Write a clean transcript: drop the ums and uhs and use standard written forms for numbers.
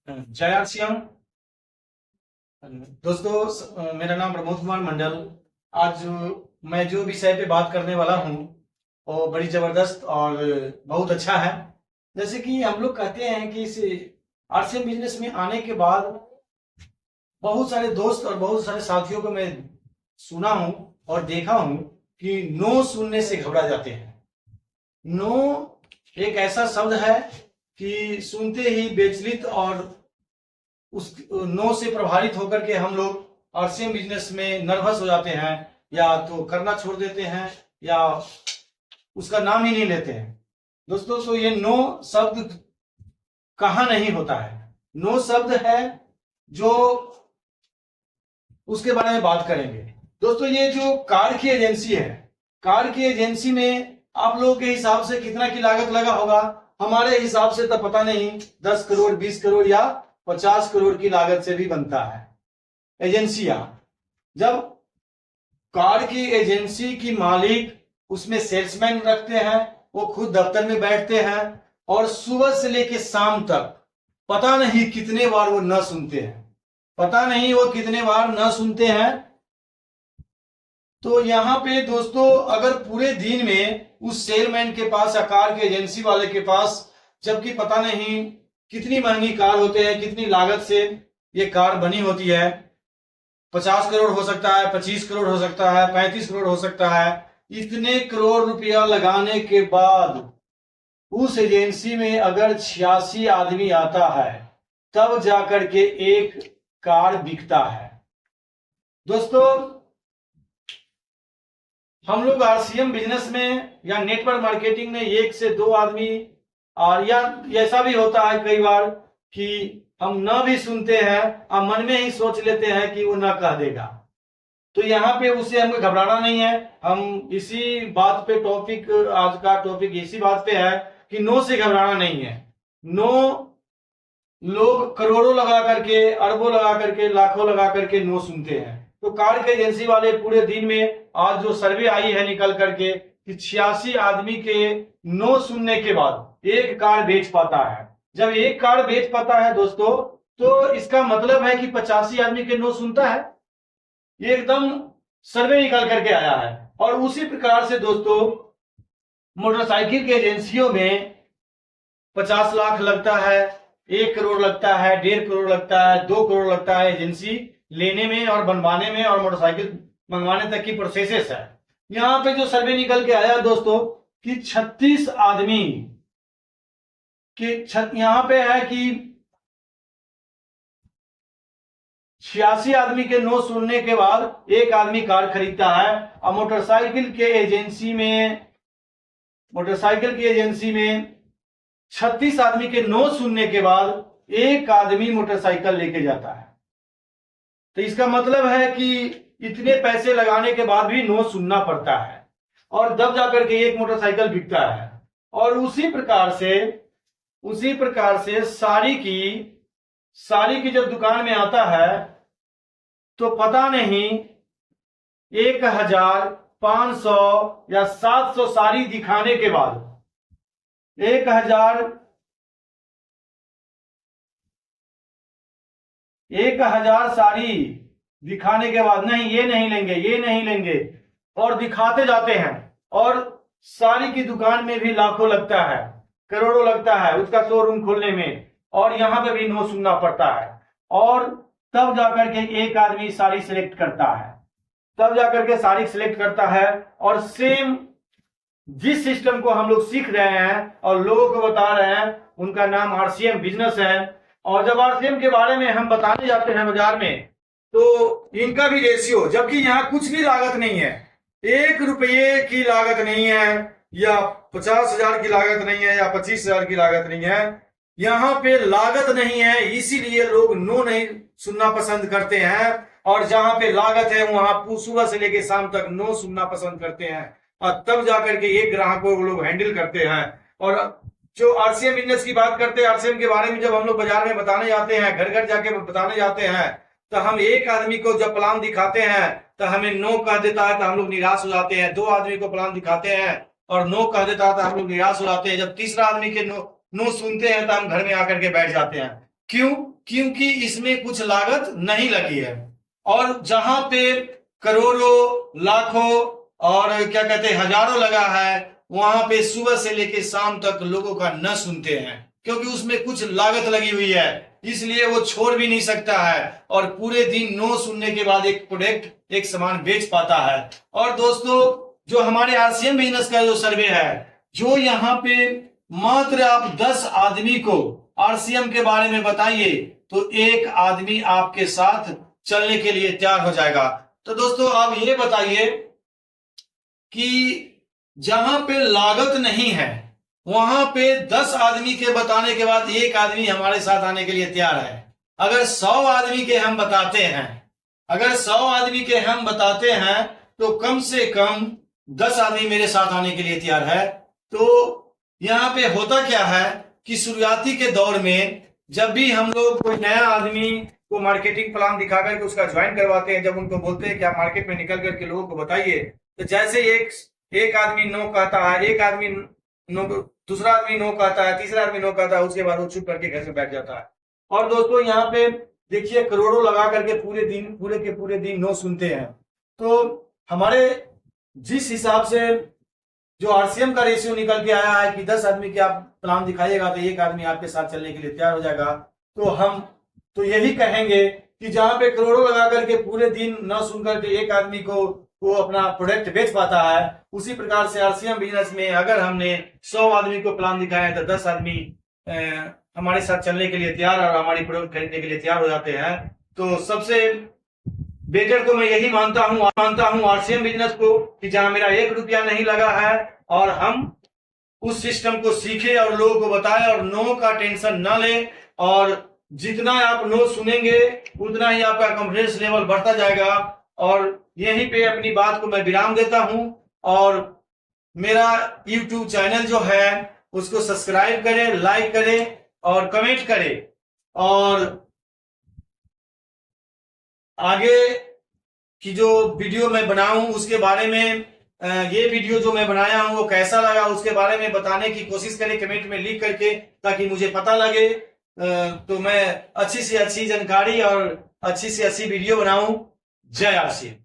जय आरसीएम। दोस्तों, मेरा नाम प्रमोद कुमार मंडल। आज मैं जो विषय पे बात करने वाला हूँ वो बड़ी जबरदस्त और बहुत अच्छा है। जैसे कि हम लोग कहते हैं कि इस आरसीएम बिजनेस में आने के बाद बहुत सारे दोस्त और बहुत सारे साथियों को मैं सुना हूँ और देखा हूँ कि नो सुनने से घबरा जाते हैं। नो एक ऐसा शब्द है कि सुनते ही विचलित और उस नो से प्रभावित होकर के हम लोग आरसीएम बिजनेस में नर्वस हो जाते हैं, या तो करना छोड़ देते हैं या उसका नाम ही नहीं लेते हैं। दोस्तों, तो ये नो शब्द कहाँ नहीं होता है। नो शब्द है जो उसके बारे में बात करेंगे। दोस्तों, ये जो कार की एजेंसी है, कार की एजेंसी में आप लोगों के हिसाब से कितना की लागत लगा होगा? हमारे हिसाब से तो पता नहीं, 10 करोड़ 20 करोड़ या 50 करोड़ की लागत से भी बनता है एजेंसियां। जब कार की एजेंसी की मालिक उसमें सेल्समैन रखते हैं, वो खुद दफ्तर में बैठते हैं और सुबह से लेकर शाम तक पता नहीं कितने बार वो न सुनते हैं, पता नहीं वो कितने बार न सुनते हैं। तो यहाँ पे दोस्तों, अगर पूरे दिन में उस सेलमैन के पास या कार के एजेंसी वाले के पास, जबकि पता नहीं कितनी महंगी कार होते हैं, कितनी लागत से ये कार बनी होती है, 50 करोड़ हो सकता है, 25 करोड़ हो सकता है, 35 करोड़ हो सकता है, इतने करोड़ रुपया लगाने के बाद उस एजेंसी में अगर 86 आदमी आता है तब जाकर के एक कार बिकता है। दोस्तों, हम लोग आरसीएम बिजनेस में या नेटवर्क मार्केटिंग में 1 से 2 आदमी, और या ऐसा भी होता है कई बार कि हम न भी सुनते हैं और मन में ही सोच लेते हैं कि वो न कह देगा। तो यहाँ पे उसे हमें घबराना नहीं है। हम इसी बात पे टॉपिक, आज का टॉपिक इसी बात पे है कि नो से घबराना नहीं है। नो लोग करोड़ों लगा करके, अरबों लगा करके, लाखों लगा करके नो सुनते हैं। तो कार के एजेंसी वाले पूरे दिन में, आज जो सर्वे आई है निकल करके, कि 86 आदमी के नो सुनने के बाद एक कार बेच पाता है। जब एक कार बेच पाता है दोस्तों, तो इसका मतलब है कि 85 आदमी के नो सुनता है। ये एकदम सर्वे निकल करके आया है। और उसी प्रकार से दोस्तों, मोटरसाइकिल के एजेंसियों में 50 लाख लगता है, 1 करोड़ लगता है, 1.5 करोड़ लगता है, 2 करोड़ लगता है एजेंसी लेने में और बनवाने में, और मोटरसाइकिल मंगवाने तक की प्रोसेस है। यहाँ पे जो सर्वे निकल के आया दोस्तों कि 36 आदमी कि यहाँ पे है कि 86 आदमी के नो सुनने के बाद एक आदमी कार खरीदता है। और मोटरसाइकिल के एजेंसी में 36 आदमी के नो सुनने के बाद एक आदमी मोटरसाइकिल लेके जाता है। तो इसका मतलब है कि इतने पैसे लगाने के बाद भी नो सुनना पड़ता है, और तब जाकर के एक मोटरसाइकिल बिकता है। और उसी प्रकार से साड़ी की जब दुकान में आता है, तो पता नहीं 1500 या 700 साड़ी दिखाने के बाद, 1000 साड़ी दिखाने के बाद, नहीं ये नहीं लेंगे, और दिखाते जाते हैं। और साड़ी की दुकान में भी लाखों लगता है, करोड़ों लगता है उसका शोरूम खोलने में, और यहां पे भी नो सुनना पड़ता है। और तब जाकर के एक आदमी साड़ी सिलेक्ट करता है, और सेम जिस सिस्टम को हम लोग सीख रहे हैं और लोगों को बता रहे हैं, उनका नाम आरसीएम बिजनेस है। और जब आरसीएम के बारे में हम बताने जाते हैं बाजार में, तो इनका भी रेशियो, जबकि यहाँ कुछ भी लागत नहीं है, 1 रुपये की लागत नहीं है, या 50,000 की लागत नहीं है, या 25,000 की लागत नहीं है, यहाँ पे लागत नहीं है। इसीलिए लोग नो नहीं सुनना पसंद करते हैं, और जहां पे लागत है वहां सुबह से लेकर शाम तक नो सुनना पसंद करते हैं, और तब जाकर के एक ग्राहक को लोग हैंडल करते हैं। और जो आरसीएम बिजनेस की बात करते हैं, आरसीएम के बारे में जब हम लोग बाजार में बताने जाते हैं, घर घर जाके बताने जाते हैं, तो हम एक आदमी को जब प्लान दिखाते हैं तो हमें नो कह देता है, तो हम लोग निराश हो जाते हैं। 2 आदमी को प्लान दिखाते हैं और नो कह देता है तो हम लोग निराश हो जाते हैं। जब तीसरा आदमी के नो सुनते हैं तो हम घर में आकर के बैठ जाते हैं। क्यों? क्योंकि इसमें कुछ लागत नहीं लगी है। और जहां पे करोड़ों, लाखों और क्या कहते हैं हजारों लगा है, वहां पे सुबह से लेकर शाम तक लोगों का न सुनते हैं, क्योंकि उसमें कुछ लागत लगी हुई है, इसलिए वो छोड़ भी नहीं सकता है और पूरे दिन नो सुनने के बाद एक प्रोडक्ट, एक सामान बेच पाता है। और दोस्तों, जो हमारे आरसीएम बिजनेस का जो सर्वे है, जो यहाँ पे मात्र आप 10 आदमी को आरसीएम के बारे में बताइए तो एक आदमी आपके साथ चलने के लिए तैयार हो जाएगा। तो दोस्तों, आप ये बताइए कि जहां पे लागत नहीं है, वहां पे 10 आदमी के बताने के बाद एक आदमी हमारे साथ आने के लिए तैयार है। अगर 100 आदमी के हम बताते हैं, अगर 100 आदमी के हम बताते हैं, तो कम से कम 10 आदमी मेरे साथ आने के लिए तैयार है। तो यहाँ पे होता क्या है कि शुरुआती के दौर में जब भी हम लोग कोई नया आदमी को मार्केटिंग प्लान दिखा करके उसका ज्वाइन करवाते हैं, जब उनको बोलते हैं कि आप मार्केट में निकल करके लोगों को बताइए, तो जैसे एक आदमी नो कहता है, एक आदमी नो, दूसरा आदमी नो कहता है, तीसरा आदमी नो कहता है, उसके बाद वो चुप करके घर से बैठ जाता है। और दोस्तों, यहाँ पे देखिए करोड़ों लगा करके पूरे के पूरे दिन नो सुनते हैं। तो हमारे जिस हिसाब से जो आरसीएम का रेशियो निकल के आया है कि 10 आदमी के आप प्लान दिखाइएगा तो एक आदमी आपके साथ चलने के लिए तैयार हो जाएगा, तो हम तो यही कहेंगे कि जहां पे करोड़ों लगा करके पूरे दिन न सुन करके एक आदमी को वो अपना प्रोडक्ट बेच पाता है, उसी प्रकार से आरसीएम बिजनेस में अगर हमने 100 आदमी को प्लान दिखाया तो 10 आदमी हमारे साथ चलने के लिए तैयार और हमारी प्रोडक्ट खरीदने के लिए तैयार हो जाते हैं। तो सबसे बेटर तो मैं यही मानता हूं आरसीएम बिजनेस को, कि जहां मेरा 1 रुपया नहीं लगा है और हम उस सिस्टम को सीखे और लोगों को बताएं और नो का टेंशन ना ले, और जितना आप नो सुनेंगे उतना ही आपका कॉन्फिडेंस लेवल बढ़ता जाएगा। और यहीं पे अपनी बात को मैं विराम देता हूं, और मेरा YouTube चैनल जो है उसको सब्सक्राइब करें, लाइक करें और कमेंट करें, और आगे की जो वीडियो मैं बनाऊं उसके बारे में, ये वीडियो जो मैं बनाया हूं वो कैसा लगा उसके बारे में बताने की कोशिश करें कमेंट में लिख करके, ताकि मुझे पता लगे, तो मैं अच्छी से अच्छी जानकारी और अच्छी से अच्छी वीडियो बनाऊं। जय आरसीएम।